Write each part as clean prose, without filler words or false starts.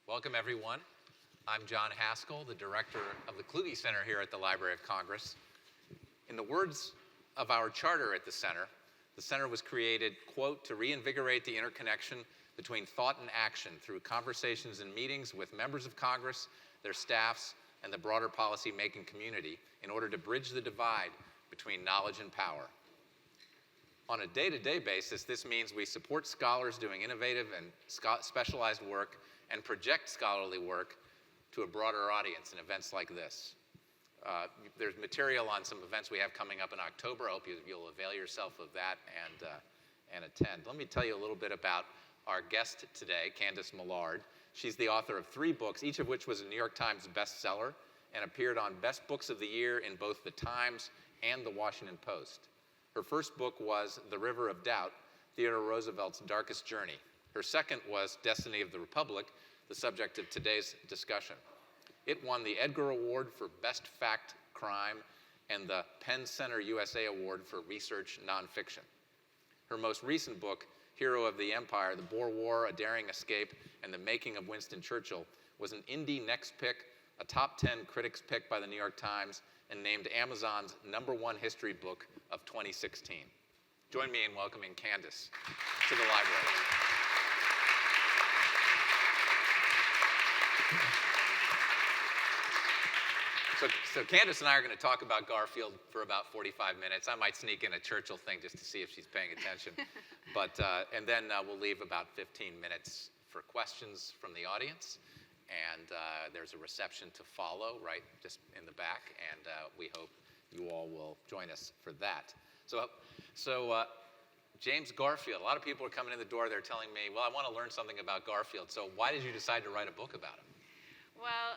Welcome, everyone. I'm John Haskell, the director of the Kluge Center here at the Library of Congress. In the words of our charter at the center was created, quote, to reinvigorate the interconnection between thought and action through conversations and meetings with members of Congress, their staffs, and the broader policy-making community in order to bridge the divide between knowledge and power. On a day-to-day basis, this means we support scholars doing innovative and specialized work and project scholarly work to a broader audience in events like this. There's material on some events we have coming up in October. I hope you'll avail yourself of that and attend. Let me tell you a little bit about our guest today, Candice Millard. She's the author of 3 books, each of which was a New York Times bestseller and appeared on Best Books of the Year in both the Times and the Washington Post. Her first book was The River of Doubt, Theodore Roosevelt's Darkest Journey. Her second was Destiny of the Republic, the subject of today's discussion. It won the Edgar Award for Best Fact Crime and the Penn Center USA Award for Research Nonfiction. Her most recent book, Hero of the Empire, The Boer War, A Daring Escape, and the Making of Winston Churchill, was an Indie Next Pick, a top 10 critics pick by the New York Times, and named Amazon's #1 history book of 2016. Join me in welcoming Candice to the library. So Candice and I are going to talk about Garfield for about 45 minutes. I might sneak in a Churchill thing just to see if she's paying attention. And then we'll leave about 15 minutes for questions from the audience. And there's a reception to follow right just in the back. And we hope you all will join us for that. So James Garfield, a lot of people are coming in the door. They're telling me, well, I want to learn something about Garfield. So why did you decide to write a book about him? Well,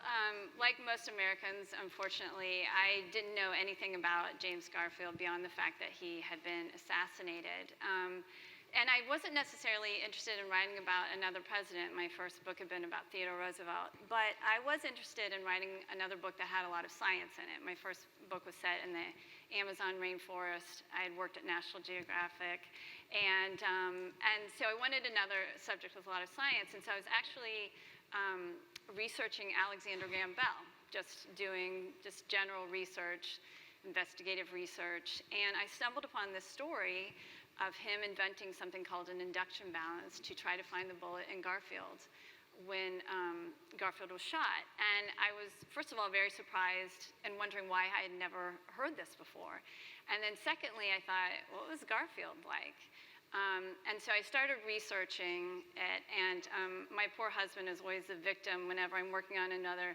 like most Americans, unfortunately, I didn't know anything about James Garfield beyond the fact that he had been assassinated. And I wasn't necessarily interested in writing about another president. My first book had been about Theodore Roosevelt. But I was interested in writing another book that had a lot of science in it. My first book was set in the Amazon rainforest. I had worked at National Geographic. And so I wanted another subject with a lot of science. And so I was actually researching Alexander Graham Bell, just doing general research, investigative research. And I stumbled upon this story of him inventing something called an induction balance to try to find the bullet in Garfield when Garfield was shot. And I was, first of all, very surprised and wondering why I had never heard this before. And then secondly, I thought, what was Garfield like? And so I started researching it, and my poor husband is always a victim whenever I'm working on another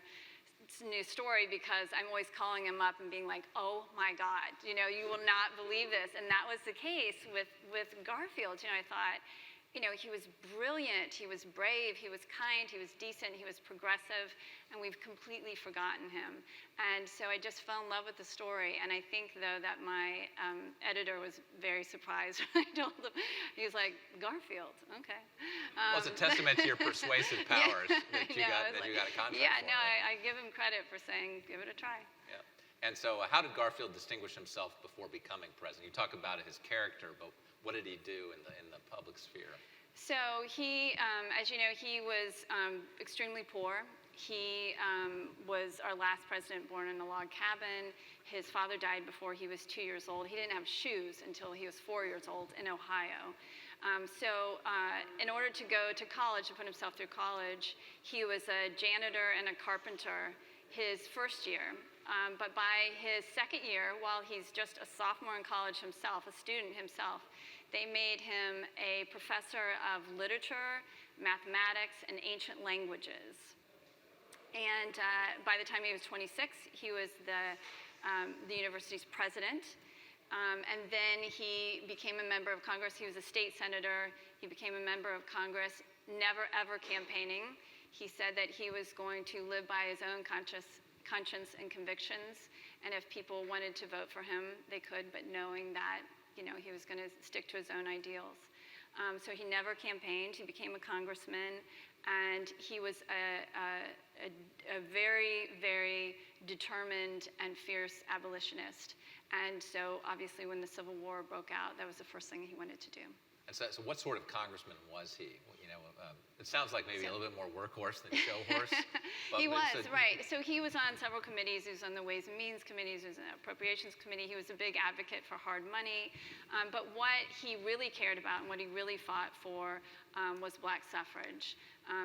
new story, because I'm always calling him up and being like, oh my God, you will not believe this. And that was the case with Garfield. I thought, he was brilliant, he was brave, he was kind, he was decent, he was progressive, and we've completely forgotten him. And so I just fell in love with the story. And I think, though, that my editor was very surprised when I told him. He was like, Garfield, okay. Well, it's a testament to your persuasive powers that you got a contract for. I give him credit for saying, give it a try. Yeah. And so how did Garfield distinguish himself before becoming president? You talk about his character, but what did he do in the public sphere? So he, as you know, he was extremely poor. He was our last president born in a log cabin. His father died before he was 2 years old. He didn't have shoes until he was 4 years old in Ohio. So in order to go to college, to put himself through college, he was a janitor and a carpenter his first year. But by his second year, while he's just a sophomore in college himself, a student himself, they made him a professor of literature, mathematics, and ancient languages. And by the time he was 26, he was the university's president. And then he became a member of Congress. He was a state senator. He became a member of Congress, never ever campaigning. He said that he was going to live by his own conscience and convictions, and if people wanted to vote for him, they could, but knowing that he was going to stick to his own ideals. So he never campaigned. He became a congressman, and he was a very, very determined and fierce abolitionist. And so obviously when the Civil War broke out, that was the first thing he wanted to do. And so what sort of congressman was he? it sounds like maybe a little bit more workhorse than show horse. He was, right. So he was on several committees. He was on the Ways and Means Committee. He was on the Appropriations Committee. He was a big advocate for hard money. But what he really cared about and what he really fought for was black suffrage.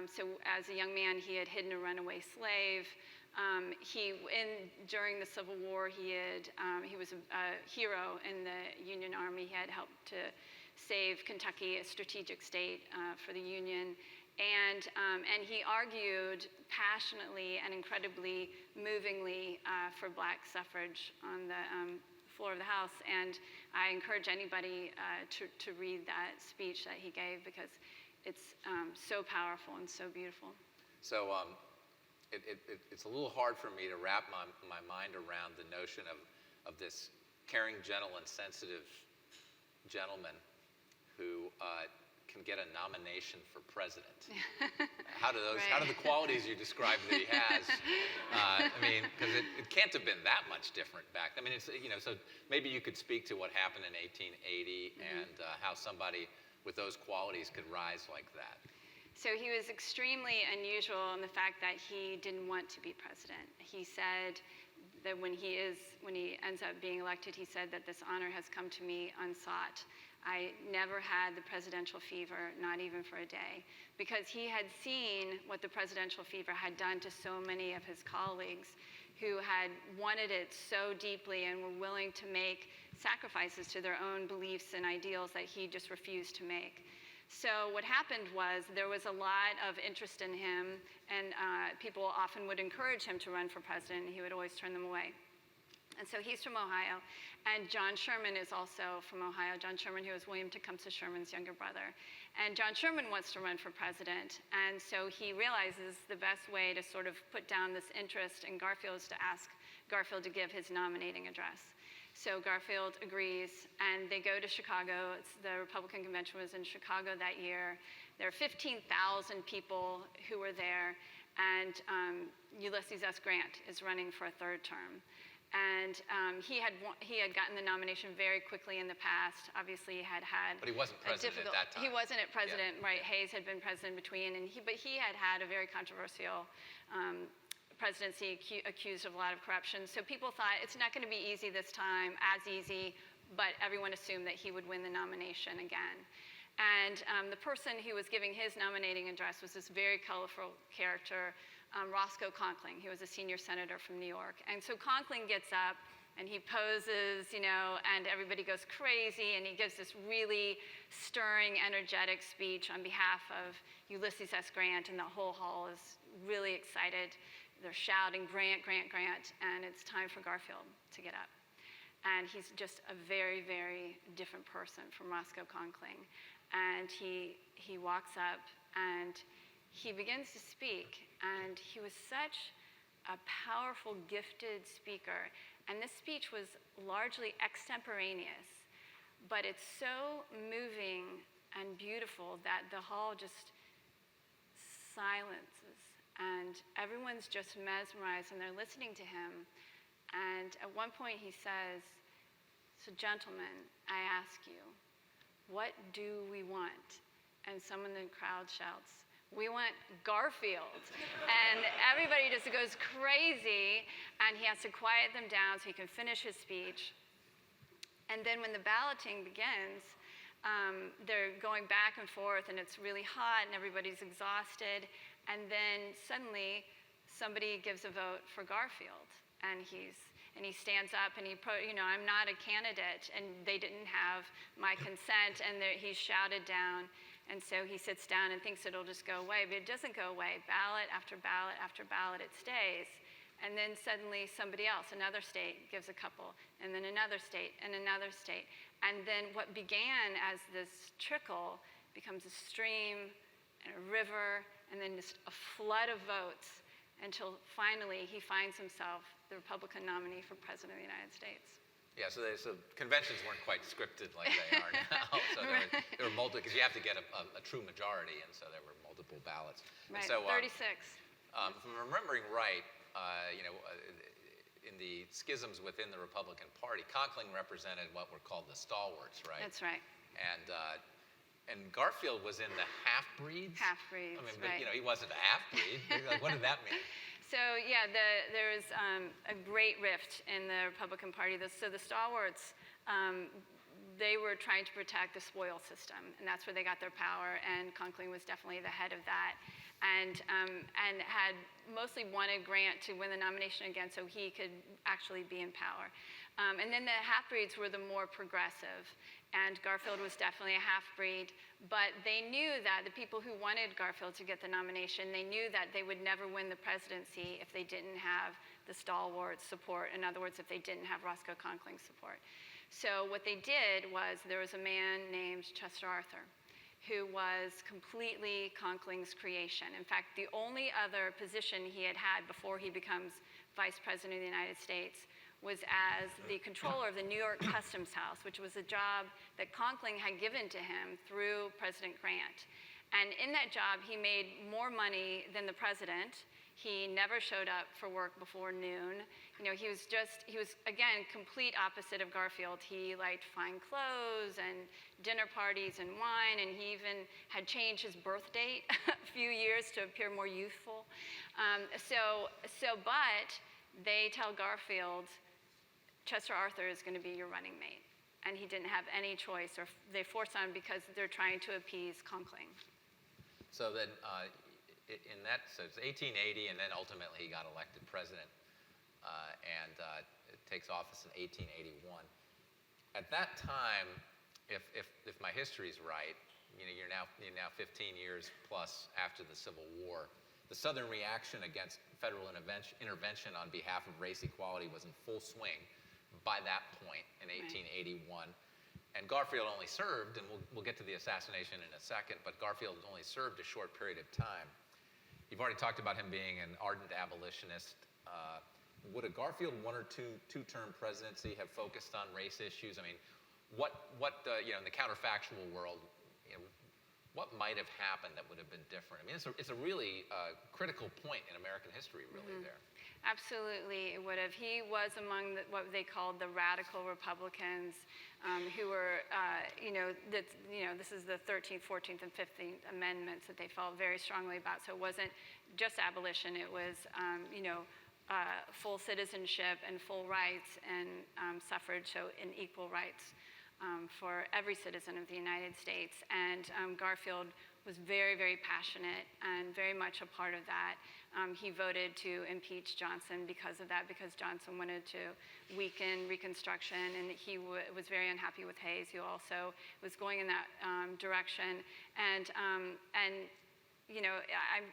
So as a young man, he had hidden a runaway slave. During the Civil War, he was a hero in the Union Army. He had helped to save Kentucky, a strategic state for the Union. And he argued passionately and incredibly movingly for black suffrage on the floor of the House. And I encourage anybody to read that speech that he gave, because it's so powerful and so beautiful. So it's a little hard for me to wrap my mind around the notion of this caring, gentle, and sensitive gentleman who can get a nomination for president. How do the qualities you described that he has? Because it can't have been that much different back. It's so maybe you could speak to what happened in 1880 and how somebody with those qualities could rise like that. So he was extremely unusual in the fact that he didn't want to be president. He said that when he ends up being elected, he said that this honor has come to me unsought. I never had the presidential fever, not even for a day, because he had seen what the presidential fever had done to so many of his colleagues who had wanted it so deeply and were willing to make sacrifices to their own beliefs and ideals that he just refused to make. So what happened was there was a lot of interest in him, and people often would encourage him to run for president, and he would always turn them away. And so he's from Ohio, and John Sherman is also from Ohio. John Sherman, who was William Tecumseh Sherman's younger brother. And John Sherman wants to run for president, and so he realizes the best way to sort of put down this interest in Garfield is to ask Garfield to give his nominating address. So Garfield agrees, and they go to Chicago. The Republican convention was in Chicago that year. There are 15,000 people who were there, and Ulysses S. Grant is running for a third term. And he had gotten the nomination very quickly in the past. Obviously, he had But he wasn't president at that time. He wasn't president, yeah. Right? Hayes had been president between, but he had a very controversial presidency, accused of a lot of corruption. So people thought it's not going to be easy this time, as easy, but everyone assumed that he would win the nomination again. And the person who was giving his nominating address was this very colorful character, Roscoe Conkling. He was a senior senator from New York. And so Conkling gets up and he poses, and everybody goes crazy, and he gives this really stirring, energetic speech on behalf of Ulysses S. Grant, and the whole hall is really excited. They're shouting, Grant, Grant, Grant, and it's time for Garfield to get up. And he's just a very, very different person from Roscoe Conkling. And he walks up and he begins to speak, and he was such a powerful, gifted speaker. And this speech was largely extemporaneous, but it's so moving and beautiful that the hall just silences, and everyone's just mesmerized, and they're listening to him. And at one point he says, "So gentlemen, I ask you, what do we want?" And someone in the crowd shouts, "We want Garfield." And everybody just goes crazy, and he has to quiet them down so he can finish his speech. And then when the balloting begins, they're going back and forth, and it's really hot, and everybody's exhausted. And then suddenly, somebody gives a vote for Garfield, and he stands up, and I'm not a candidate, and they didn't have my consent, and he's shouted down. And so he sits down and thinks it'll just go away, but it doesn't go away. Ballot after ballot after ballot, it stays. And then suddenly somebody else, another state, gives a couple, and then another state, and another state. And then what began as this trickle becomes a stream and a river, and then just a flood of votes, until finally he finds himself the Republican nominee for President of the United States. Yeah, so conventions weren't quite scripted like they are now. So there were multiple, because you have to get a true majority, and so there were multiple ballots. Right, so, 36. If I'm remembering right, in the schisms within the Republican Party, Conkling represented what were called the stalwarts, right? That's right. And And Garfield was in the half-breeds? Half-breeds, I mean, right. but, he wasn't a half-breed. Like, what did that mean? So yeah, there was a great rift in the Republican Party. So the stalwarts, they were trying to protect the spoil system, and that's where they got their power, and Conkling was definitely the head of that. And had mostly wanted Grant to win the nomination again so he could actually be in power. And then the half-breeds were the more progressive, and Garfield was definitely a half-breed, but they knew that the people who wanted Garfield to get the nomination, they knew that they would never win the presidency if they didn't have the stalwart support. In other words, if they didn't have Roscoe Conkling's support. So what they did was there was a man named Chester Arthur, who was completely Conkling's creation. In fact, the only other position he had had before he becomes Vice President of the United States was as the controller of the New York Customs House, which was a job that Conkling had given to him through President Grant. And in that job, he made more money than the president. He never showed up for work before noon. You know, he was again, complete opposite of Garfield. He liked fine clothes and dinner parties and wine, and he even had changed his birth date a few years to appear more youthful. But they tell Garfield, Chester Arthur is going to be your running mate. And he didn't have any choice, or they force on him because they're trying to appease Conkling. So then, so it's 1880, and then ultimately he got elected president, and takes office in 1881. At that time, if my history is right, you're now 15 years plus after the Civil War. The Southern reaction against federal intervention on behalf of race equality was in full swing by that point in 1881. And Garfield only served, and we'll get to the assassination in a second, but Garfield only served a short period of time. You've already talked about him being an ardent abolitionist. Would a Garfield one or two-term presidency have focused on race issues? I mean, what in the counterfactual world, what might have happened that would have been different? I mean, it's a really critical point in American history, really, there. Absolutely, it would have. He was among what they called the radical Republicans, who were, this is the 13th, 14th, and 15th Amendments that they felt very strongly about. So it wasn't just abolition; it was, full citizenship and full rights and suffrage, so in equal rights for every citizen of the United States. And Garfield was very, very passionate and very much a part of that. He voted to impeach Johnson because of that, because Johnson wanted to weaken Reconstruction, and he was very unhappy with Hayes, who also was going in that direction. And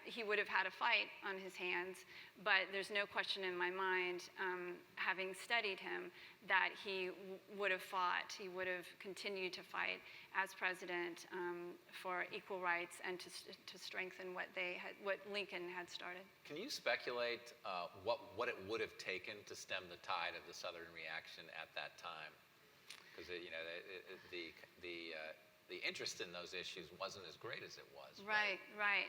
he would have had a fight on his hands, but there's no question in my mind, having studied him, that he would have fought. He would have continued to fight as president for equal rights and to strengthen what Lincoln had started. Can you speculate what it would have taken to stem the tide of the Southern reaction at that time? Because the interest in those issues wasn't as great as it was. Right.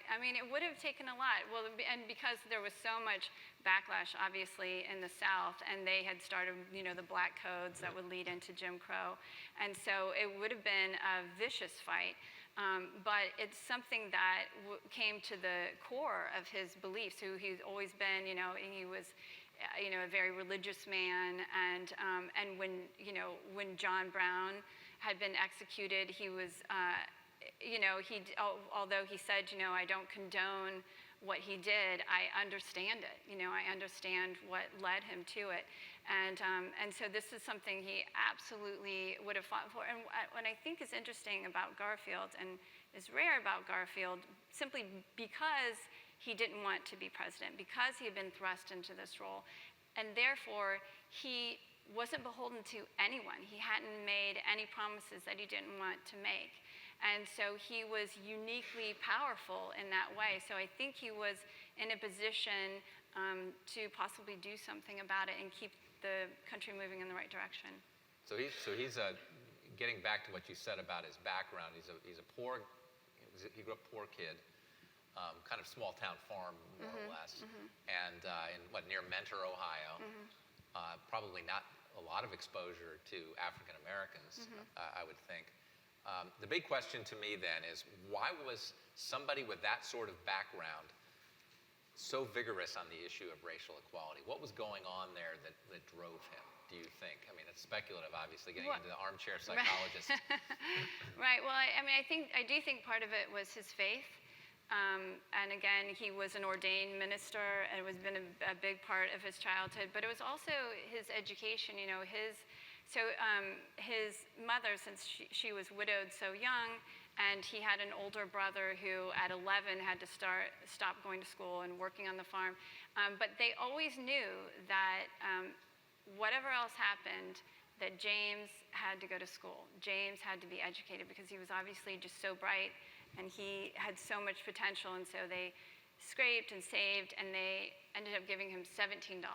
I mean, it would have taken a lot. Well, and because there was so much backlash, obviously, in the South, and they had started, the black codes that would lead into Jim Crow. And so it would have been a vicious fight. But it's something that came to the core of his beliefs, who he's always been, he was a very religious man. And when John Brown had been executed, he was, although he said, I don't condone what he did, I understand it. I understand what led him to it. And so this is something he absolutely would have fought for. And what I think is interesting about Garfield, and is rare about Garfield, simply because he didn't want to be president, because he had been thrust into this role, and therefore he wasn't beholden to anyone. He hadn't made any promises that he didn't want to make. And so he was uniquely powerful in that way. So I think he was in a position to possibly do something about it and keep the country moving in the right direction. So he's getting back to what you said about his background. He grew up poor kid, kind of small town farm, more or less, and near Mentor, Ohio. Probably not a lot of exposure to African Americans, I would think. The big question to me then is, why was somebody with that sort of background so vigorous on the issue of racial equality? What was going on there that drove him, do you think? I mean, it's speculative, obviously, getting into the armchair psychologist. Right. Well, I do think part of it was his faith. And again, he was an ordained minister, and it was been a big part of his childhood. But it was also his education. His mother, since she was widowed so young, and he had an older brother who at 11 had to stop going to school and working on the farm. But they always knew that whatever else happened, that James had to go to school. James had to be educated because he was obviously just so bright and he had so much potential. And so they scraped and saved, and they ended up giving him $17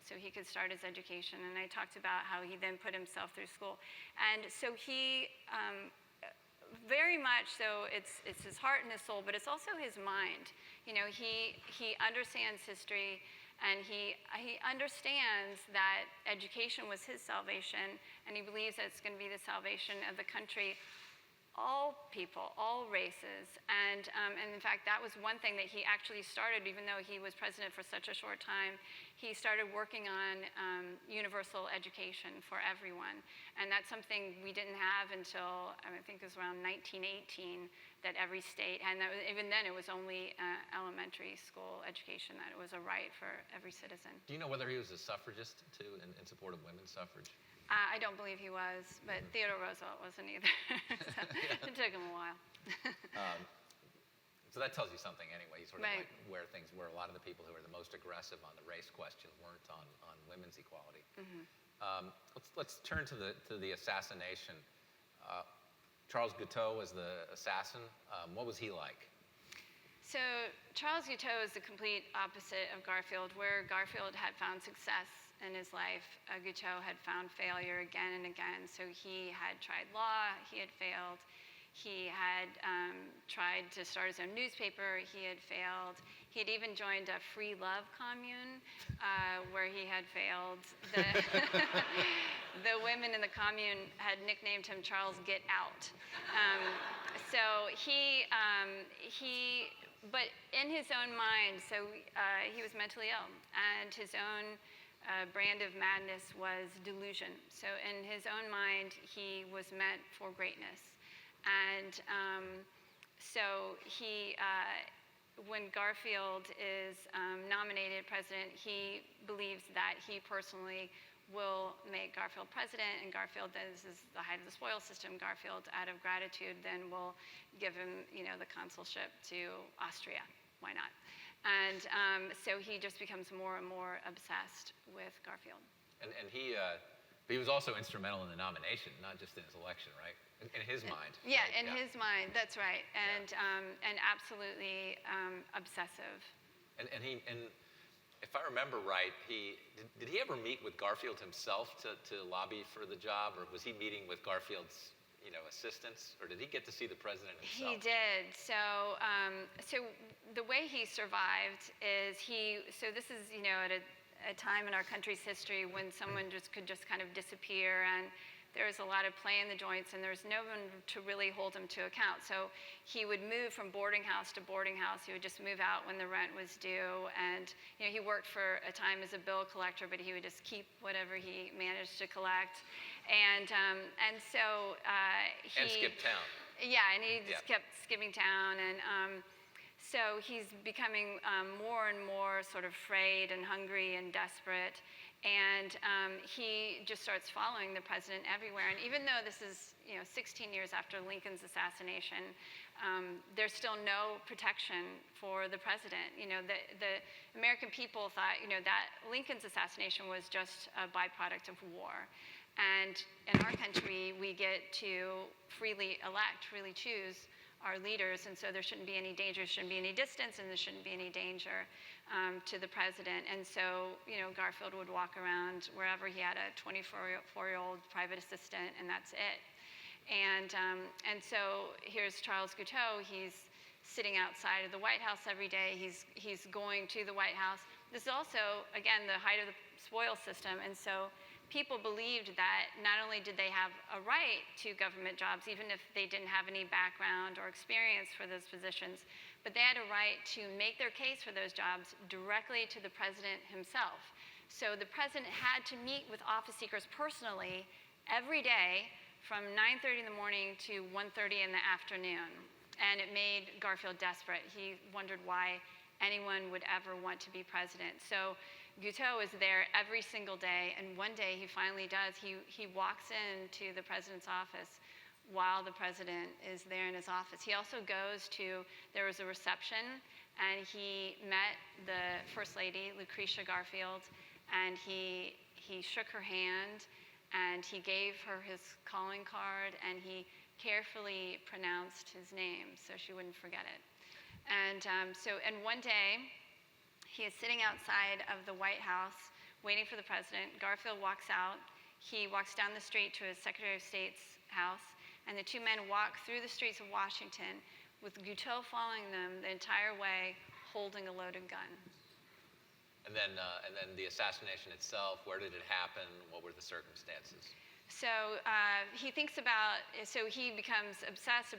so he could start his education. And I talked about how he then put himself through school. And so he, very much so, it's his heart and his soul, but it's also his mind. He understands history, and he understands that education was his salvation, and he believes that it's going to be the salvation of the country. All people, all races, and in fact, that was one thing that he actually started, even though he was president for such a short time. He started working on universal education for everyone, and that's something we didn't have until I think it was around 1918 that every state, and even then it was only elementary school education, that it was a right for every citizen. Do you know whether he was a suffragist too, in support of women's suffrage? I don't believe he was, but Theodore Roosevelt wasn't either. So it took him a while. So that tells you something anyway, sort of Right. like where things were. A lot of the people who were the most aggressive on the race question weren't on women's equality. Mm-hmm. Let's turn to the assassination. Charles Guiteau was the assassin. What was he like? So Charles Guiteau is the complete opposite of Garfield. Where Garfield had found success in his life, Guiteau had found failure again and again. So he had tried law, he had failed. He had tried to start his own newspaper, he had failed. He had even joined a free love commune where he had failed. The women in the commune had nicknamed him Charles Get Out. But in his own mind, he was mentally ill, and his own brand of madness was delusion. So in his own mind, he was meant for greatness. And when Garfield is nominated president, he believes that he personally will make Garfield president, and Garfield, this is the height of the spoils system, Garfield, out of gratitude, then will give him, the consulship to Austria. Why not? And so he just becomes more and more obsessed with Garfield. And he was also instrumental in the nomination, not just in his election, right? In his mind. Yeah, right? in his mind, that's right, and absolutely obsessive. And if I remember right, did he ever meet with Garfield himself to lobby for the job, or was he meeting with Garfield's assistants, or did he get to see the president himself? He did. So the way he survived is this is at a time in our country's history when someone could just kind of disappear, and there was a lot of play in the joints, and there was no one to really hold him to account. So he would move from boarding house to boarding house. He would just move out when the rent was due, and he worked for a time as a bill collector, but he would just keep whatever he managed to collect, and so he and skip town. Yeah, and he just kept skipping town, and so he's becoming more and more sort of frayed and hungry and desperate. And he just starts following the president everywhere. And even though this is 16 years after Lincoln's assassination, there's still no protection for the president. The American people thought that Lincoln's assassination was just a byproduct of war. And in our country, we get to freely elect, freely choose our leaders, and so there shouldn't be any danger, there shouldn't be any distance, and there shouldn't be any danger to the president. And so, Garfield would walk around wherever he had a 24-year-old private assistant, and that's it. And so here's Charles Guiteau. He's sitting outside of the White House every day. He's going to the White House. This is also, again, the height of the spoils system, and so people believed that not only did they have a right to government jobs, even if they didn't have any background or experience for those positions, but they had a right to make their case for those jobs directly to the president himself. So the president had to meet with office seekers personally every day from 9:30 in the morning to 1:30 in the afternoon. And it made Garfield desperate. He wondered why anyone would ever want to be president. So Guiteau is there every single day, and one day he finally does. He walks into the president's office while the president is there in his office. He also goes to, there was a reception, and he met the First Lady, Lucretia Garfield, and he shook her hand, and he gave her his calling card, and he carefully pronounced his name so she wouldn't forget it. And one day, he is sitting outside of the White House waiting for the president. Garfield walks out. He walks down the street to his Secretary of State's house, and the two men walk through the streets of Washington with Guiteau following them the entire way, holding a loaded gun. And then the assassination itself, where did it happen? What were the circumstances? So he thinks about, so he becomes obsessed,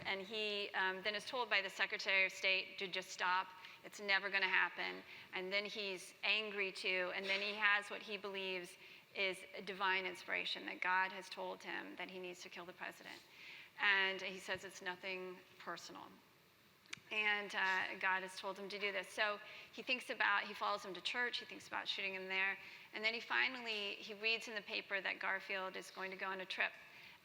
and he then is told by the Secretary of State to just stop. It's never going to happen. And then he's angry too, and then he has what he believes is a divine inspiration, that God has told him that he needs to kill the president. And he says it's nothing personal. And God has told him to do this. So he follows him to church, he thinks about shooting him there, and then he reads in the paper that Garfield is going to go on a trip,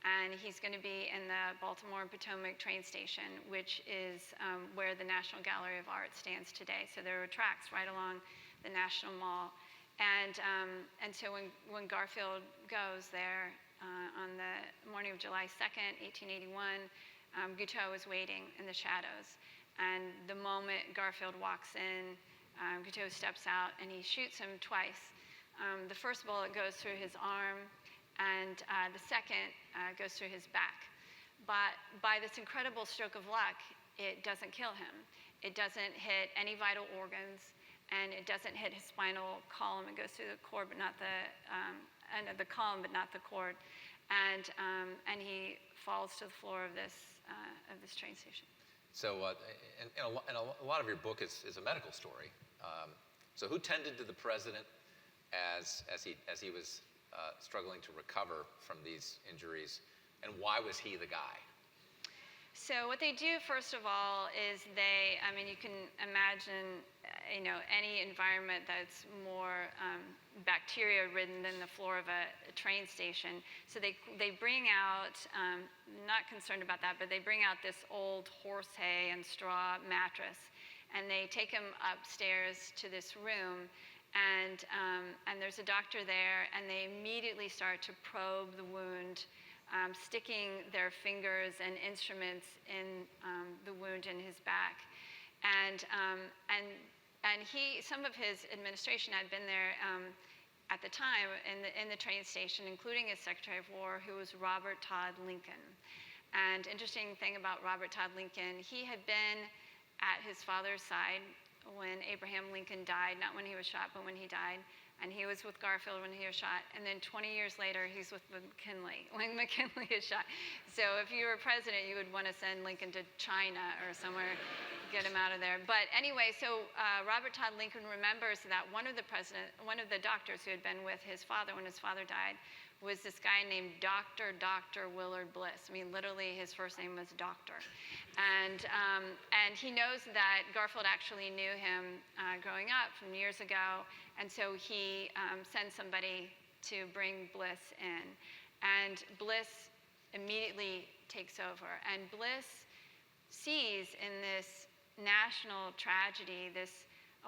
and he's going to be in the Baltimore and Potomac train station, which is where the National Gallery of Art stands today. So there are tracks right along the National Mall. And so when Garfield goes there on the morning of July 2nd, 1881, Guiteau is waiting in the shadows. And the moment Garfield walks in, Guiteau steps out and he shoots him twice. The first bullet goes through his arm, and the second goes through his back. But by this incredible stroke of luck, it doesn't kill him. It doesn't hit any vital organs, and it doesn't hit his spinal column. It goes through the cord, but not the column, but not the cord. And he falls to the floor of this train station. So, and a lot of your book is a medical story. So, who tended to the president as he was struggling to recover from these injuries, and why was he the guy? So what they do, first of all, is you can imagine, any environment that's more bacteria-ridden than the floor of a train station. So they bring out, not concerned about that, but they bring out this old horse hay and straw mattress, and they take him upstairs to this room, and there's a doctor there, and they immediately start to probe the wound, sticking their fingers and instruments in the wound in his back. And some of his administration had been there at the time in the train station, including his Secretary of War, who was Robert Todd Lincoln. And interesting thing about Robert Todd Lincoln, he had been at his father's side when Abraham Lincoln died, not when he was shot, but when he died. And he was with Garfield when he was shot. And then 20 years later, he's with McKinley when McKinley is shot. So if you were president, you would want to send Lincoln to China or somewhere, get him out of there. But anyway, so Robert Todd Lincoln remembers that one of the doctors who had been with his father when his father died was this guy named Dr. Willard Bliss. I mean, literally, his first name was Doctor. And he knows that Garfield actually knew him growing up from years ago, and so he sends somebody to bring Bliss in. And Bliss immediately takes over. And Bliss sees in this national tragedy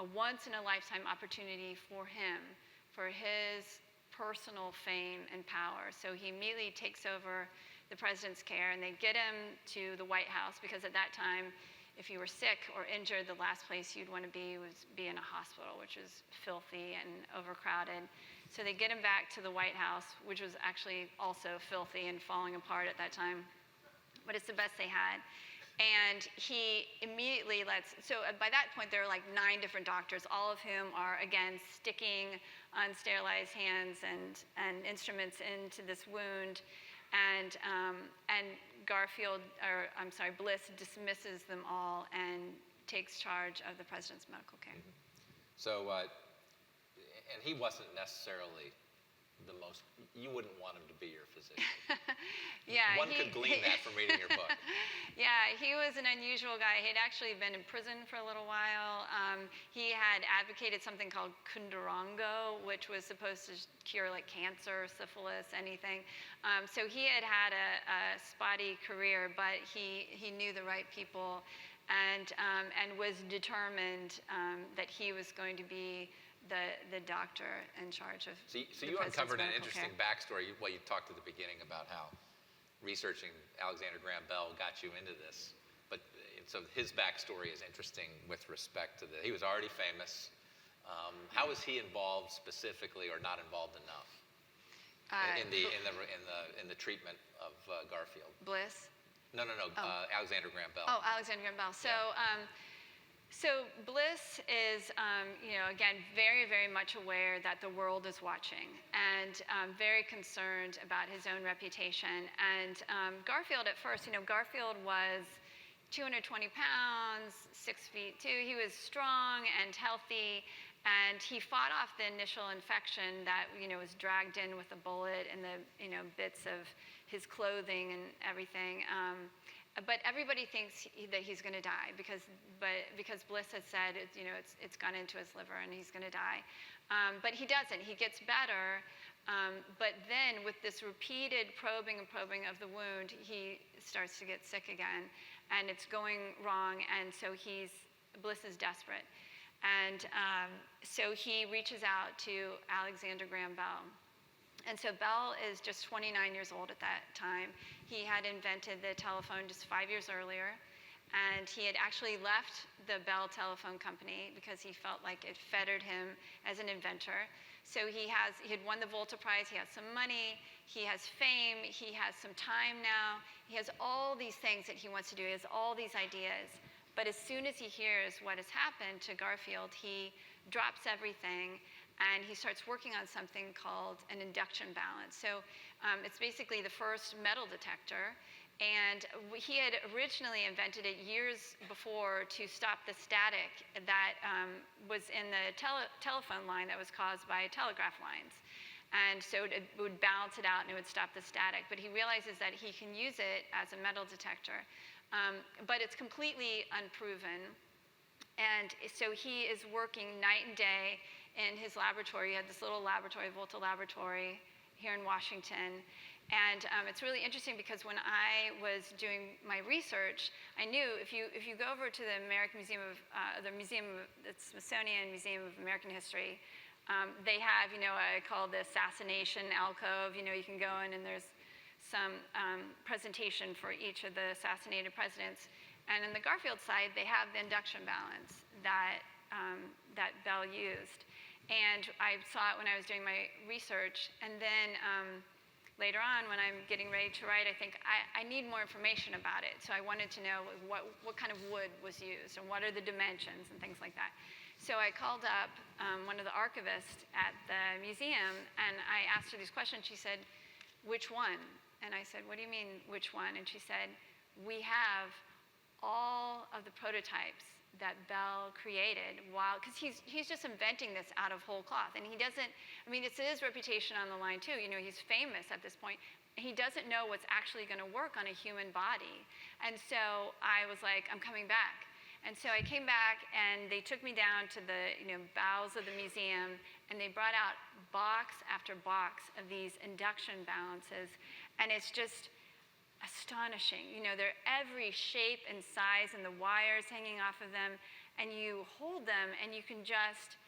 a once-in-a-lifetime opportunity for him, for his personal fame and power. So he immediately takes over the president's care, and they get him to the White House, because at that time, if you were sick or injured, the last place you'd want to be was be in a hospital, which is filthy and overcrowded. So they get him back to the White House, which was actually also filthy and falling apart at that time, but it's the best they had. And he immediately by that point there are like 9 different doctors, all of whom are, again, sticking unsterilized hands and instruments into this wound. And Bliss dismisses them all and takes charge of the president's medical care. So, and he wasn't necessarily the most, you wouldn't want him to be your physician. Yeah, One could glean that from reading your book. Yeah, he was an unusual guy. He'd actually been in prison for a little while. He had advocated something called kundurango, which was supposed to cure like cancer, syphilis, anything. So he had had a spotty career, but he knew the right people and was determined that he was going to be the doctor in charge of So you uncovered an interesting backstory. Well, you talked at the beginning about how researching Alexander Graham Bell got you into this. But so his backstory is interesting with respect to he was already famous. How was he involved specifically, or not involved enough in the treatment of Garfield? Bliss? No. Alexander Graham Bell. Oh, Alexander Graham Bell. So. Yeah. So Bliss is, again, very, very much aware that the world is watching and very concerned about his own reputation. And Garfield at first, Garfield was 220 pounds, 6'2". He was strong and healthy, and he fought off the initial infection that, was dragged in with a bullet and the, bits of his clothing and everything. But everybody thinks that he's going to die because Bliss has said it's gone into his liver and he's going to die. But he doesn't. He gets better. But then with this repeated probing of the wound, he starts to get sick again, and it's going wrong. And so Bliss is desperate, and so he reaches out to Alexander Graham Bell. And so Bell is just 29 years old at that time. He had invented the telephone just 5 years earlier, and he had actually left the Bell Telephone Company because he felt like it fettered him as an inventor. So he had won the Volta Prize, he has some money, he has fame, he has some time now, he has all these things that he wants to do, he has all these ideas. But as soon as he hears what has happened to Garfield, he drops everything and he starts working on something called an induction balance. So it's basically the first metal detector. And he had originally invented it years before to stop the static that was in the telephone line that was caused by telegraph lines. And so it would balance it out and it would stop the static. But he realizes that he can use it as a metal detector. But it's completely unproven. And so he is working night and day in his laboratory. He had this little laboratory, Volta Laboratory, here in Washington. And it's really interesting because when I was doing my research, I knew if you go over to the Smithsonian Museum of American History, they have, I call the assassination alcove. You can go in and there's some presentation for each of the assassinated presidents. And on the Garfield side, they have the induction balance that Bell used. And I saw it when I was doing my research. And then later on, when I'm getting ready to write, I think I need more information about it. So I wanted to know what kind of wood was used and what are the dimensions and things like that. So I called up one of the archivists at the museum, and I asked her these questions. She said, "Which one?" And I said, "What do you mean, which one?" And she said, "We have all of the prototypes that Bell created because he's just inventing this out of whole cloth. And he doesn't, it's his reputation on the line too. He's famous at this point. He doesn't know what's actually going to work on a human body. And so I was like, I'm coming back. And so I came back and they took me down to the bowels of the museum, and they brought out box after box of these induction balances. And it's just astonishing. They're every shape and size, and the wires hanging off of them, and you hold them and you can just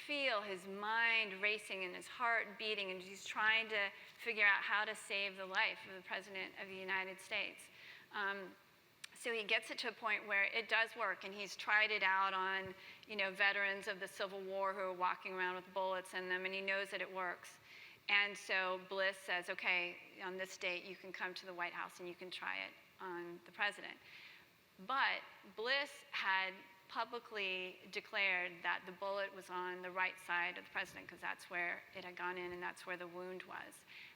feel his mind racing and his heart beating, and he's trying to figure out how to save the life of the President of the United States. So he gets it to a point where it does work, and he's tried it out on veterans of the Civil War who are walking around with bullets in them, and he knows that it works. And so Bliss says, okay, on this date, you can come to the White House and you can try it on the president. But Bliss had publicly declared that the bullet was on the right side of the president because that's where it had gone in and that's where the wound was.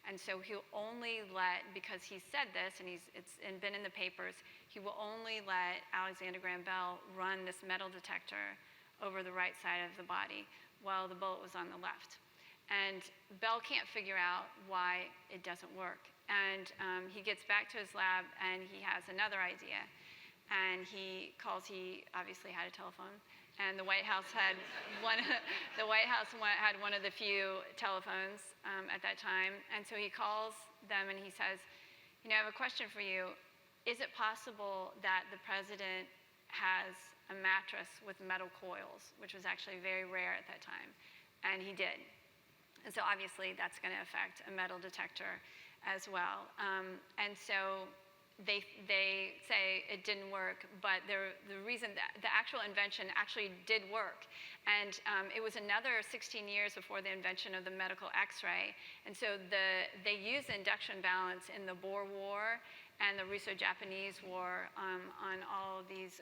And so he'll only let, because he said this and it's been in the papers, he will only let Alexander Graham Bell run this metal detector over the right side of the body while the bullet was on the left. And Bell can't figure out why it doesn't work. And he gets back to his lab and he has another idea. And he obviously had a telephone, and the White House had one of the few telephones at that time. And so he calls them and he says, I have a question for you. Is it possible that the president has a mattress with metal coils, which was actually very rare at that time? And he did. And so obviously that's going to affect a metal detector as well. And so they say it didn't work, but the reason that the actual invention actually did work. And it was another 16 years before the invention of the medical x-ray. And so they used induction balance in the Boer War and the Russo-Japanese War on all of these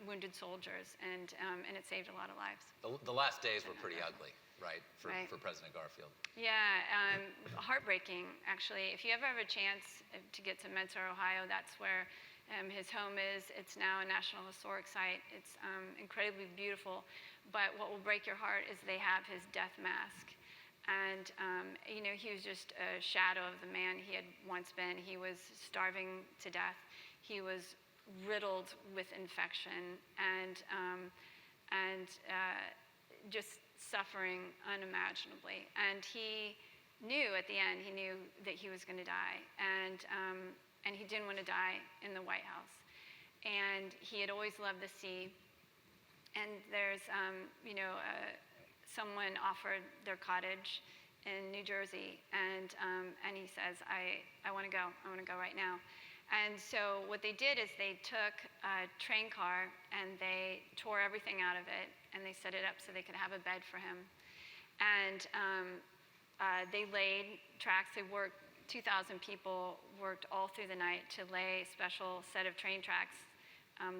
wounded soldiers, and it saved a lot of lives. The last days were pretty ugly, right, for President Garfield? Yeah, heartbreaking, actually. If you ever have a chance to get to Mentor, Ohio, that's where his home is. It's now a National Historic Site. It's incredibly beautiful. But what will break your heart is they have his death mask. And, he was just a shadow of the man he had once been. He was starving to death. He was riddled with infection and just suffering unimaginably. And he knew at the end, that he was going to die. And he didn't want to die in the White House. And he had always loved the sea. And there's, someone offered their cottage in New Jersey, and he says, I want to go. I want to go right now. And so what they did is they took a train car and they tore everything out of it and they set it up so they could have a bed for him. And they laid tracks. They worked, 2,000 people worked all through the night to lay a special set of train tracks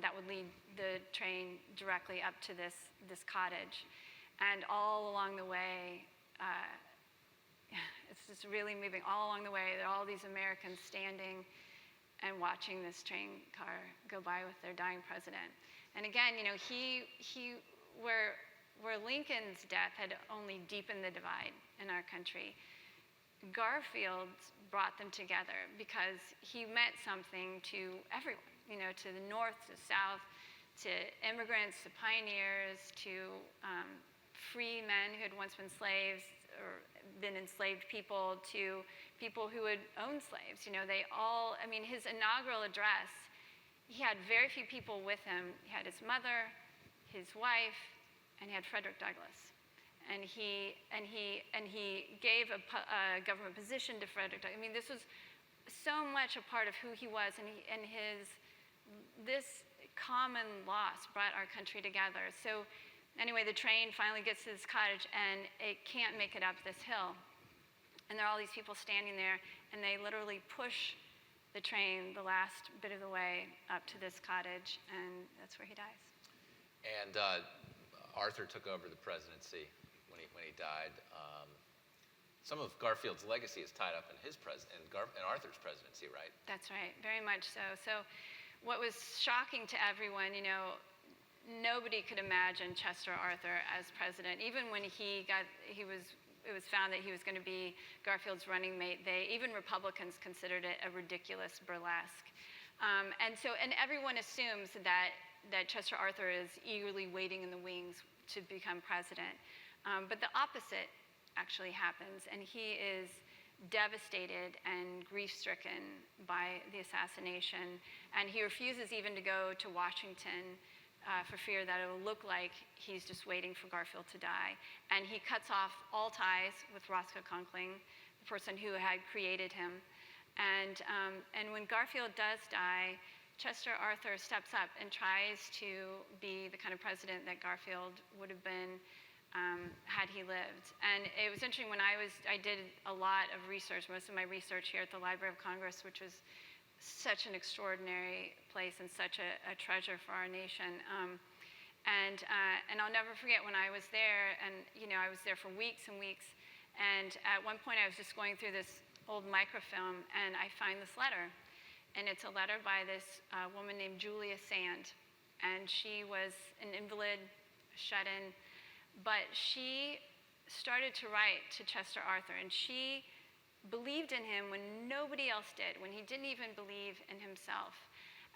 that would lead the train directly up to this cottage. And all along the way, it's just really moving. All along the way, there are all these Americans standing and watching this train car go by with their dying president. And again, where Lincoln's death had only deepened the divide in our country, Garfield brought them together because he meant something to everyone, to the North, to the South, to immigrants, to pioneers, to free men who had once been slaves or been enslaved people, to people who had owned slaves. His inaugural address, he had very few people with him. He had his mother, his wife, and he had Frederick Douglass. And he gave a government position to Frederick Douglass. This was so much a part of who he was, this common loss brought our country together. So anyway, the train finally gets to this cottage and it can't make it up this hill. And there are all these people standing there and they literally push the train the last bit of the way up to this cottage, and that's where he dies. And Arthur took over the presidency when he died. Some of Garfield's legacy is tied up in Arthur's presidency, right? That's right, very much so. So what was shocking to everyone, nobody could imagine Chester Arthur as president. Even when it was found that he was going to be Garfield's running mate, even Republicans considered it a ridiculous burlesque. And everyone assumes that Chester Arthur is eagerly waiting in the wings to become president. But the opposite actually happens, and he is devastated and grief-stricken by the assassination, and he refuses even to go to Washington for fear that it will look like he's just waiting for Garfield to die. And he cuts off all ties with Roscoe Conkling, the person who had created him. And when Garfield does die, Chester Arthur steps up and tries to be the kind of president that Garfield would have been had he lived. And it was interesting, when I did a lot of research, most of my research here at the Library of Congress, which was such an extraordinary place and such a treasure for our nation. And I'll never forget when I was there, and I was there for weeks and weeks. And at one point, I was just going through this old microfilm, and I find this letter, and it's a letter by this woman named Julia Sand, and she was an invalid, shut in, but she started to write to Chester Arthur, and she believed in him when nobody else did, when he didn't even believe in himself.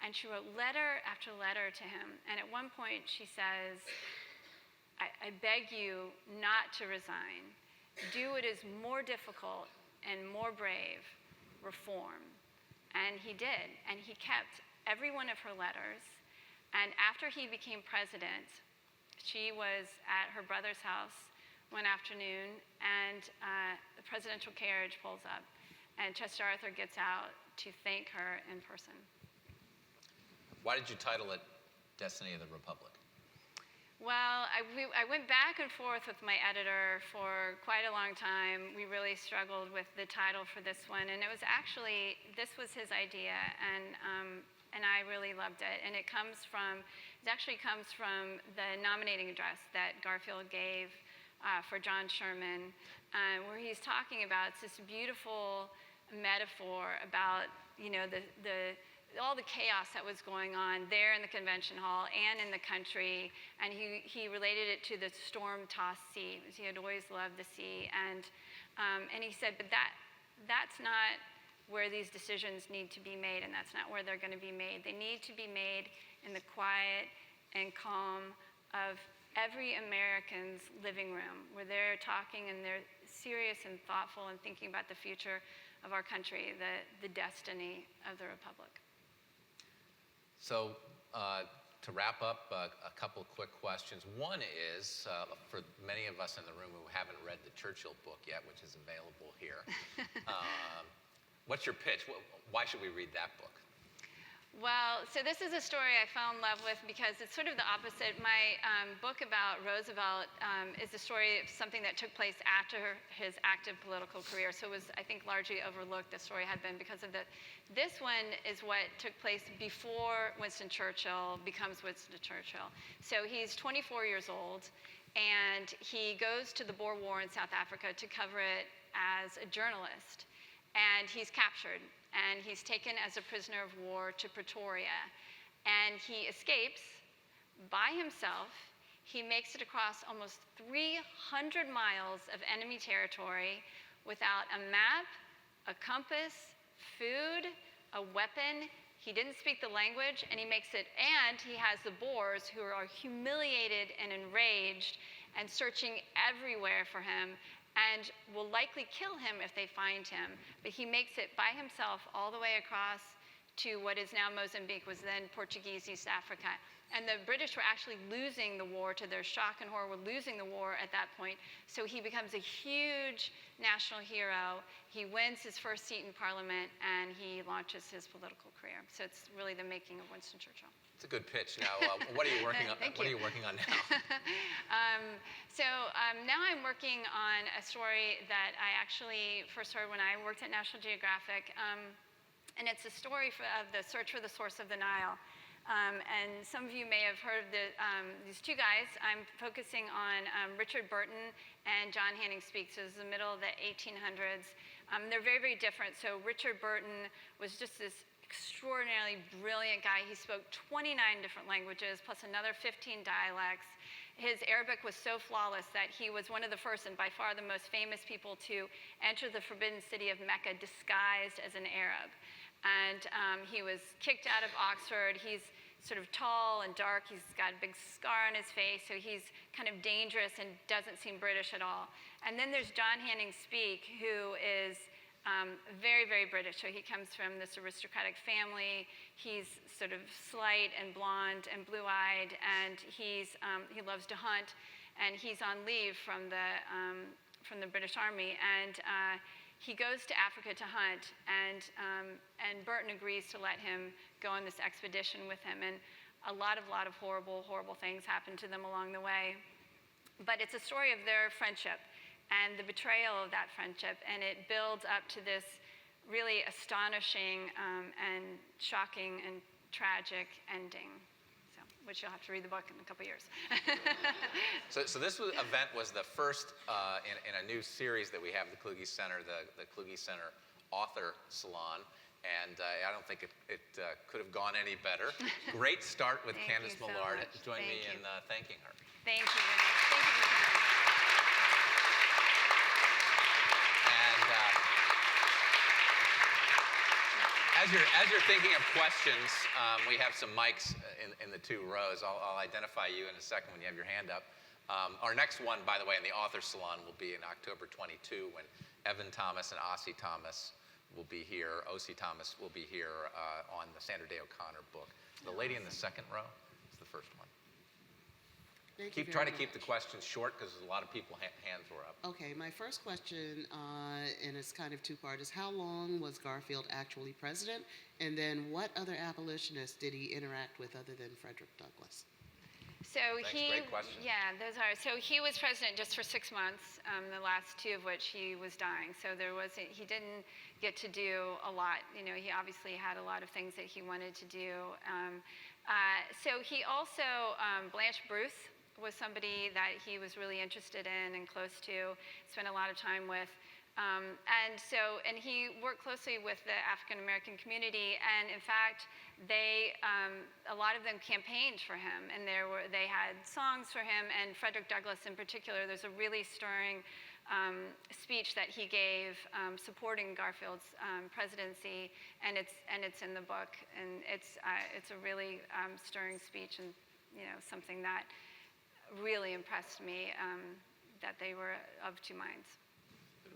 And she wrote letter after letter to him. And at one point she says, I beg you not to resign. Do what is more difficult and more brave, reform. And he did. And he kept every one of her letters. And after he became president, she was at her brother's house one afternoon, and the presidential carriage pulls up, and Chester Arthur gets out to thank her in person. Why did you title it Destiny of the Republic? Well, I went back and forth with my editor for quite a long time. We really struggled with the title for this one, and it was actually, this was his idea, and I really loved it. And it actually comes from the nominating address that Garfield gave for John Sherman, where he's talking about, it's this beautiful metaphor about, all the chaos that was going on there in the convention hall and in the country, and he related it to the storm-tossed sea. He had always loved the sea, and he said, but that's not where these decisions need to be made, and that's not where they're going to be made. They need to be made in the quiet and calm of every American's living room, where they're talking and they're serious and thoughtful and thinking about the future of our country, the destiny of the Republic. So to wrap up, a couple quick questions. One is, for many of us in the room who haven't read the Churchill book yet, which is available here, what's your pitch? Why should we read that book? Well, so this is a story I fell in love with because it's sort of the opposite. My book about Roosevelt is the story of something that took place after his active political career. So it was, I think, largely overlooked, the story had been, because of this one is what took place before Winston Churchill becomes Winston Churchill. So he's 24 years old, and he goes to the Boer War in South Africa to cover it as a journalist. And he's captured, and he's taken as a prisoner of war to Pretoria. And he escapes by himself. He makes it across almost 300 miles of enemy territory without a map, a compass, food, a weapon. He didn't speak the language, and he makes it, and he has the Boers who are humiliated and enraged and searching everywhere for him, and will likely kill him if they find him. But he makes it by himself all the way across to what is now Mozambique, was then Portuguese East Africa. And the British were actually losing the war. To their shock and horror, were losing the war at that point. So he becomes a huge national hero. He wins his first seat in Parliament, and he launches his political career. So it's really the making of Winston Churchill. It's a good pitch. Now, what are you working on? Thank What you. are you working on now? Now I'm working on a story that I actually first heard when I worked at National Geographic, and it's a story of the search for the source of the Nile. And some of you may have heard of these two guys. I'm focusing on Richard Burton and John Hanning Speke. So this is the middle of the 1800s. They're very, very different. So Richard Burton was just this extraordinarily brilliant guy. He spoke 29 different languages, plus another 15 dialects. His Arabic was so flawless that he was one of the first and by far the most famous people to enter the forbidden city of Mecca disguised as an Arab. And he was kicked out of Oxford. He's sort of tall and dark. He's got a big scar on his face, so he's kind of dangerous and doesn't seem British at all. And then there's John Hanning Speke, who is very, very British. So he comes from this aristocratic family. He's sort of slight and blonde and blue-eyed, and he loves to hunt. And he's on leave from the British Army, and he goes to Africa to hunt. And Burton agrees to let him go on this expedition with him. And a lot of horrible, horrible things happen to them along the way. But it's a story of their friendship and the betrayal of that friendship, and it builds up to this really astonishing and shocking and tragic ending. So, which you'll have to read the book in a couple years. So this event was the first in a new series that we have, the Kluge Center, the Kluge Center Author Salon. And I don't think it could have gone any better. Great start with Candice Millard. Join me in thanking her. Thank you very much. Thank you for coming. And as you're thinking of questions, we have some mics in the 2 rows. I'll identify you in a second when you have your hand up. Our next one, by the way, in the Author Salon will be in October 22 when Evan Thomas and Ossie Thomas will be here. O.C. Thomas will be here on the Sandra Day O'Connor book. The lady in the second row is the first one. Try to keep the questions short because a lot of people hands were up. Okay, my first question, and it's kind of 2-part, is how long was Garfield actually president? And then what other abolitionists did he interact with other than Frederick Douglass? So Great question. Yeah, those are. So he was president just for 6 months, the last 2 of which he was dying. So he didn't get to do a lot. He obviously had a lot of things that he wanted to do. So he also, Blanche Bruce was somebody that he was really interested in and close to, spent a lot of time with. And he worked closely with the African American community, and in fact, a lot of them campaigned for him, and they had songs for him. And Frederick Douglass, in particular, there's a really stirring speech that he gave supporting Garfield's presidency, and it's in the book, and it's a really stirring speech, and something that really impressed me, that they were of 2 minds.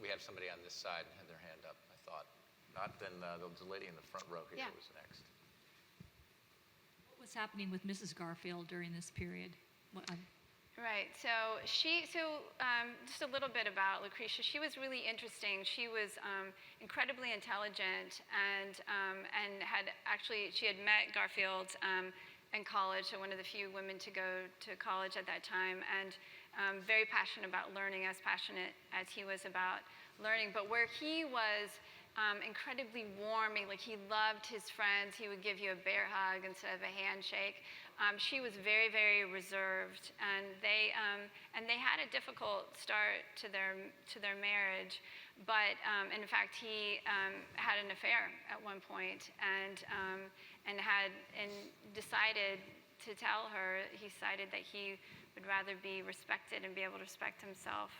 We have somebody on this side had their hand up, I thought. Not then the lady in the front row here was next. What was happening with Mrs. Garfield during this period? Right. So just a little bit about Lucretia. She was really interesting. She was incredibly intelligent, and she had met Garfield in college, so one of the few women to go to college at that time, and very passionate about learning, as passionate as he was about learning. But where he was incredibly warm, he loved his friends. He would give you a bear hug instead of a handshake. She was very, very reserved, and they had a difficult start to their marriage. But in fact, he had an affair at one point, and decided to tell her. He decided that he would rather be respected and be able to respect himself,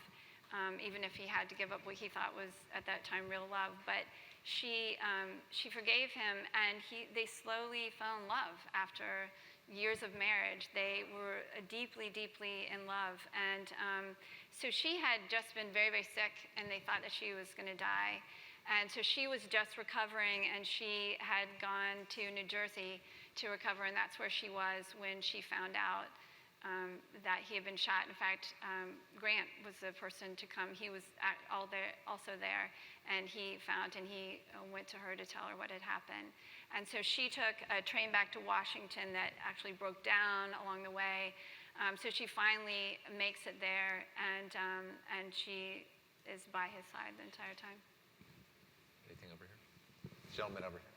even if he had to give up what he thought was at that time real love. But she forgave him, and they slowly fell in love after years of marriage. They were deeply, deeply in love, and so she had just been very, very sick, and they thought that she was going to die. And so she was just recovering, and she had gone to New Jersey to recover, and that's where she was when she found out that he had been shot. In fact, Grant was the person to come. He was also there, and he went to her to tell her what had happened. And so she took a train back to Washington that actually broke down along the way. So she finally makes it there, and she is by his side the entire time. Anything over here? Gentleman over here.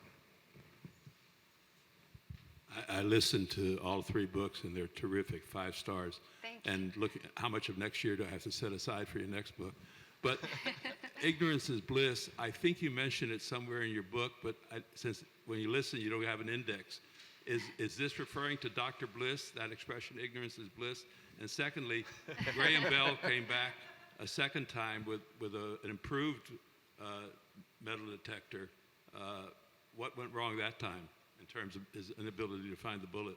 I listened to all 3 books, and they're terrific, 5 stars. Thank you. And look, how much of next year do I have to set aside for your next book? But ignorance is bliss. I think you mentioned it somewhere in your book, but since when you listen, you don't have an index. Is this referring to Dr. Bliss, that expression, ignorance is bliss? And secondly, Graham Bell came back a second time with an improved metal detector. What went wrong that time in terms of his inability to find the bullet?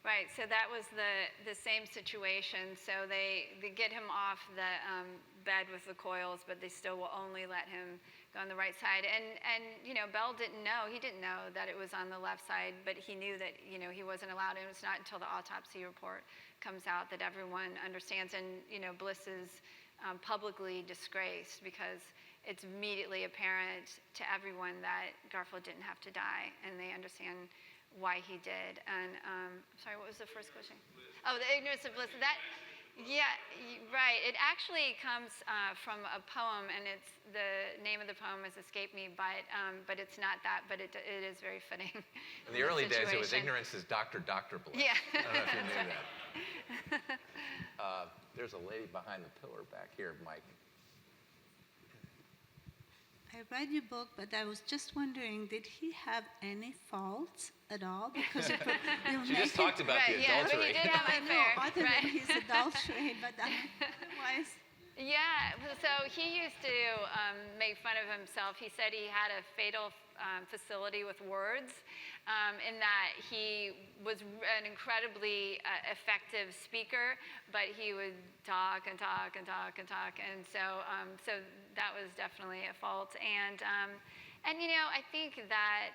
Right, so that was the same situation. So they get him off the bed with the coils, but they still will only let him go on the right side. And Bell didn't know. He didn't know that it was on the left side, but he knew that he wasn't allowed. And it's not until the autopsy report comes out that everyone understands. And Bliss is publicly disgraced because it's immediately apparent to everyone that Garfield didn't have to die, and they understand why he did. And sorry, what was the first question? Oh, the ignorance of bliss. Yeah, right. It actually comes from a poem, and it's the name of the poem has escaped me, but it's not that. But it is very fitting. In the early days, it was situation. ignorance is doctor bliss. Yeah. I don't know if you knew that. There's a lady behind the pillar back here, Mike. I read your book, but I was just wondering, did he have any faults at all? Because She just talked about the Right, yeah, but adultery. he did have I an know, affair. other Right. than his adultery, but otherwise. Yeah, so he used to make fun of himself. He said he had a fatal facility with words, in that he was an incredibly effective speaker, but he would talk and talk and talk and talk, and so that was definitely a fault. And I think that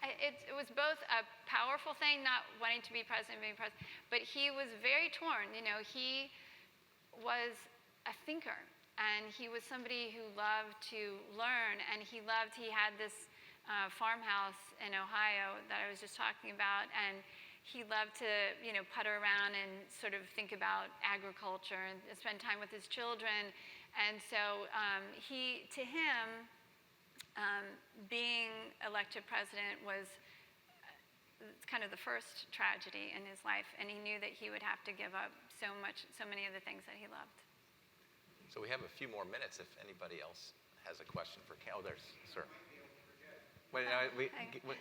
it was both a powerful thing, not wanting to be president, being president, but he was very torn. He was a thinker, and he was somebody who loved to learn, and he had this farmhouse in Ohio that I was just talking about, and he loved to, putter around and sort of think about agriculture and spend time with his children. And so to him, being elected president was kind of the first tragedy in his life, and he knew that he would have to give up so many of the things that he loved. So we have a few more minutes if anybody else has a question for Ken. Oh, there's, sir. Wait,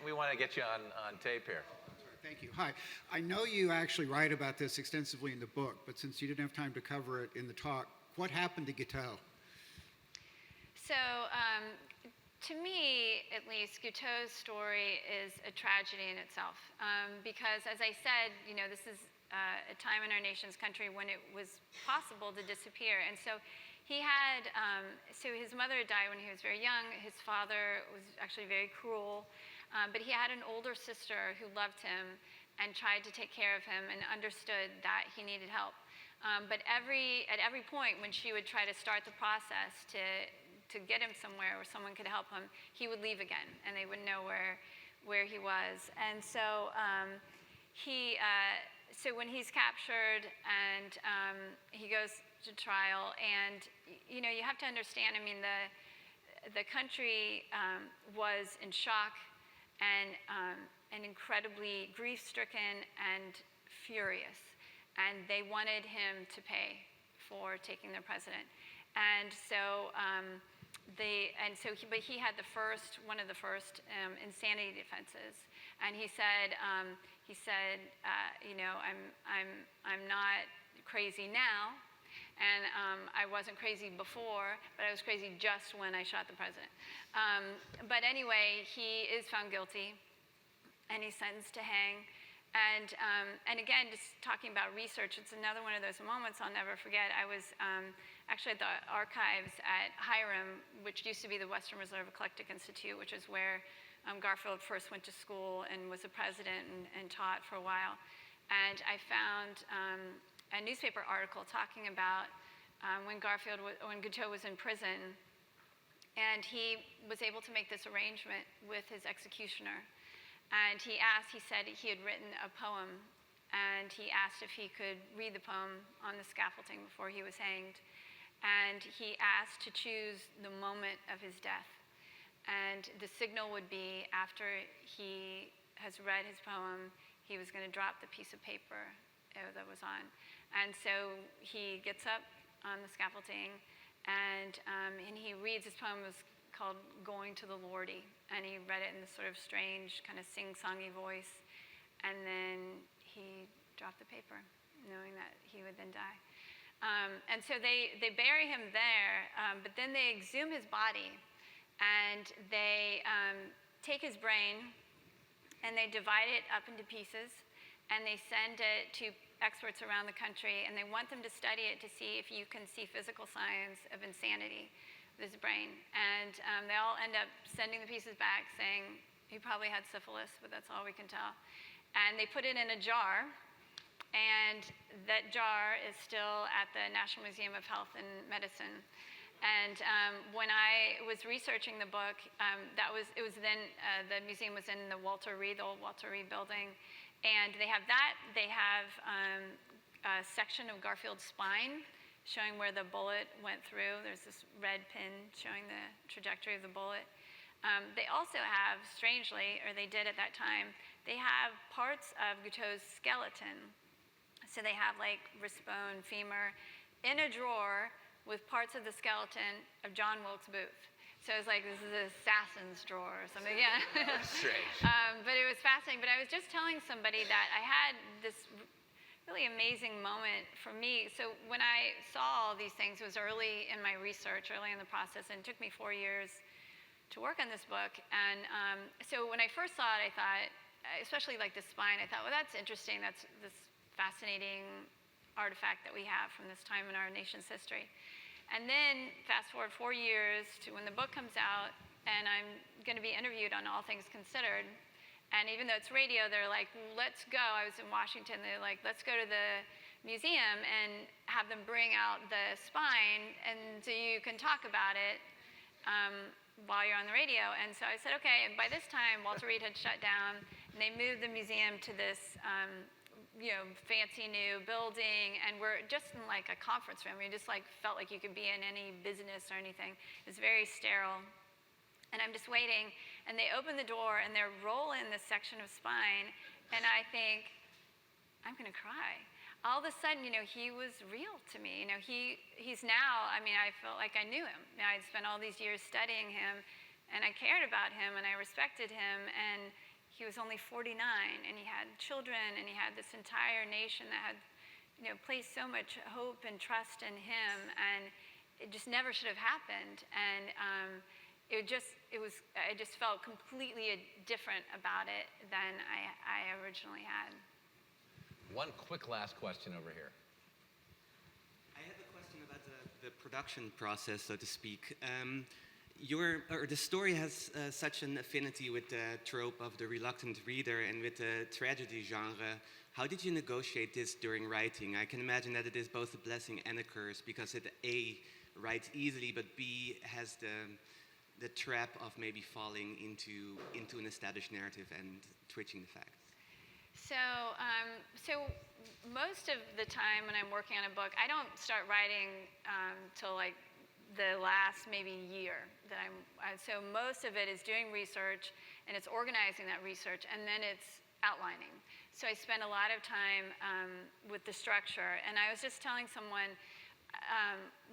we want to get you on tape here. Thank you. Hi. I know you actually write about this extensively in the book, but since you didn't have time to cover it in the talk, what happened to Guiteau? So, to me, at least, Guiteau's story is a tragedy in itself, because, as I said, this is a time in our nation's country when it was possible to disappear, and so he had. So his mother died when he was very young. His father was actually very cruel, but he had an older sister who loved him and tried to take care of him and understood that he needed help. But at every point when she would try to start the process to get him somewhere where someone could help him, he would leave again, and they wouldn't know where he was. And so so when he's captured and he goes to trial, and you have to understand. I mean, the country was in shock and incredibly grief-stricken and furious, and they wanted him to pay for taking their president. And so but he had one of the first insanity defenses, and he said, I'm not crazy now, and I wasn't crazy before, but I was crazy just when I shot the president. But anyway, he is found guilty, and he's sentenced to hang. And again, just talking about research, it's another one of those moments I'll never forget. I was actually at the archives at Hiram, which used to be the Western Reserve Eclectic Institute, which is where Garfield first went to school and was a president and taught for a while. And I found a newspaper article talking about when Guiteau was in prison, and he was able to make this arrangement with his executioner. And he said he had written a poem, and he asked if he could read the poem on the scaffolding before he was hanged. And he asked to choose the moment of his death. And the signal would be after he has read his poem, he was going to drop the piece of paper that was on. And so he gets up on the scaffolding, and he reads his poem. It was called Going to the Lordy, and he read it in this sort of strange kind of sing-songy voice, and then he dropped the paper, knowing that he would then die. And so they bury him there, but then they exhume his body, and they take his brain, and they divide it up into pieces, and they send it to experts around the country, and they want them to study it to see if you can see physical signs of insanity with his brain. And they all end up sending the pieces back saying he probably had syphilis, but that's all we can tell. And they put it in a jar, and that jar is still at the National Museum of Health and Medicine. And when I was researching the book, the museum was in the Walter Reed building, And they have that. They have a section of Garfield's spine showing where the bullet went through. There's this red pin showing the trajectory of the bullet. They also have, strangely, or they did at that time, they have parts of Guiteau's skeleton. So they have like wristbone, femur, in a drawer with parts of the skeleton of John Wilkes Booth. So it was like, this is an assassin's drawer or something, yeah. Strange. But it was fascinating. But I was just telling somebody that I had this really amazing moment for me. So when I saw all these things, it was early in my research, early in the process, and it took me 4 years to work on this book. And so when I first saw it, I thought, especially like the spine, I thought, well, that's interesting. That's this fascinating artifact that we have from this time in our nation's history. And then fast forward 4 years to when the book comes out, and I'm going to be interviewed on All Things Considered. And even though it's radio, they're like, let's go. I was in Washington. They're like, let's go to the museum and have them bring out the spine, and so you can talk about it while you're on the radio. And so I said, okay. And by this time, Walter Reed had shut down, and they moved the museum to this fancy new building, and we're just in like a conference room. We just like felt like you could be in any business or anything. It was very sterile. And I'm just waiting, and they open the door, and they're rolling this section of spine, and I think, I'm gonna cry. All of a sudden, he was real to me. He's now, I felt like I knew him. Now, I'd spent all these years studying him, and I cared about him, and I respected him, and he was only 49, and he had children, and he had this entire nation that had, placed so much hope and trust in him, and it just never should have happened. And I just felt completely different about it than I originally had. One quick last question over here. I have a question about the production process, so to speak. The story has such an affinity with the trope of the reluctant reader and with the tragedy genre. How did you negotiate this during writing? I can imagine that it is both a blessing and a curse, because it A, writes easily, but B, has the trap of maybe falling into an established narrative and twitching the facts. So most of the time when I'm working on a book, I don't start writing till like the last maybe year that so most of it is doing research, and it's organizing that research, and then it's outlining. So I spend a lot of time with the structure. And I was just telling someone,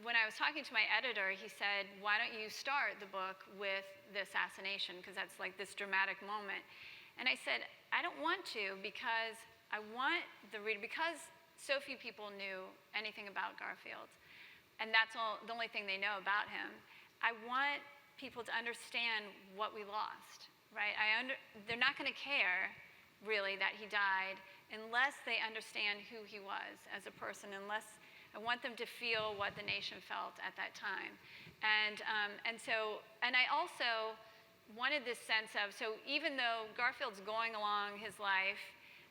when I was talking to my editor, he said, why don't you start the book with the assassination, because that's like this dramatic moment. And I said, I don't want to, because I want the reader, because so few people knew anything about Garfield, and that's the only thing they know about him. I want people to understand what we lost, right? They're not going to care, really, that he died unless they understand who he was as a person, unless I want them to feel what the nation felt at that time. And I also wanted this sense of, so even though Garfield's going along his life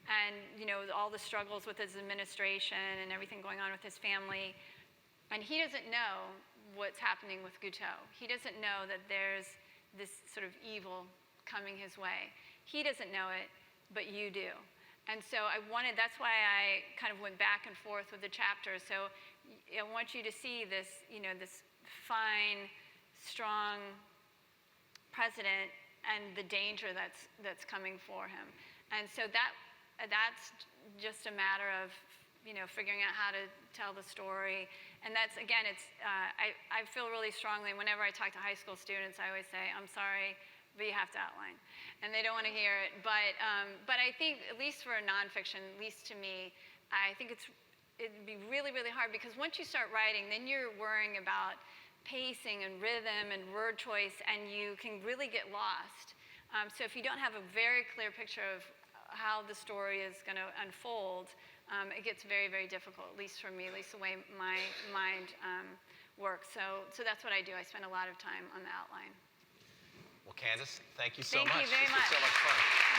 and, all the struggles with his administration and everything going on with his family, and he doesn't know what's happening with Guiteau. He doesn't know that there's this sort of evil coming his way. He doesn't know it, but you do. And so that's why I kind of went back and forth with the chapters. So I want you to see this, this fine, strong president and the danger that's coming for him. And so that's just a matter of, figuring out how to tell the story. And that's, again, I feel really strongly, whenever I talk to high school students, I always say, I'm sorry, but you have to outline. And they don't want to hear it. But I think, at least for nonfiction, at least to me, I think it'd be really, really hard, because once you start writing, then you're worrying about pacing and rhythm and word choice, and you can really get lost. So if you don't have a very clear picture of how the story is going to unfold, it gets very, very difficult, at least for me, at least the way my mind works. So that's what I do. I spend a lot of time on the outline. Well, Candice, thank you so Thank much. you very This was much. so much fun.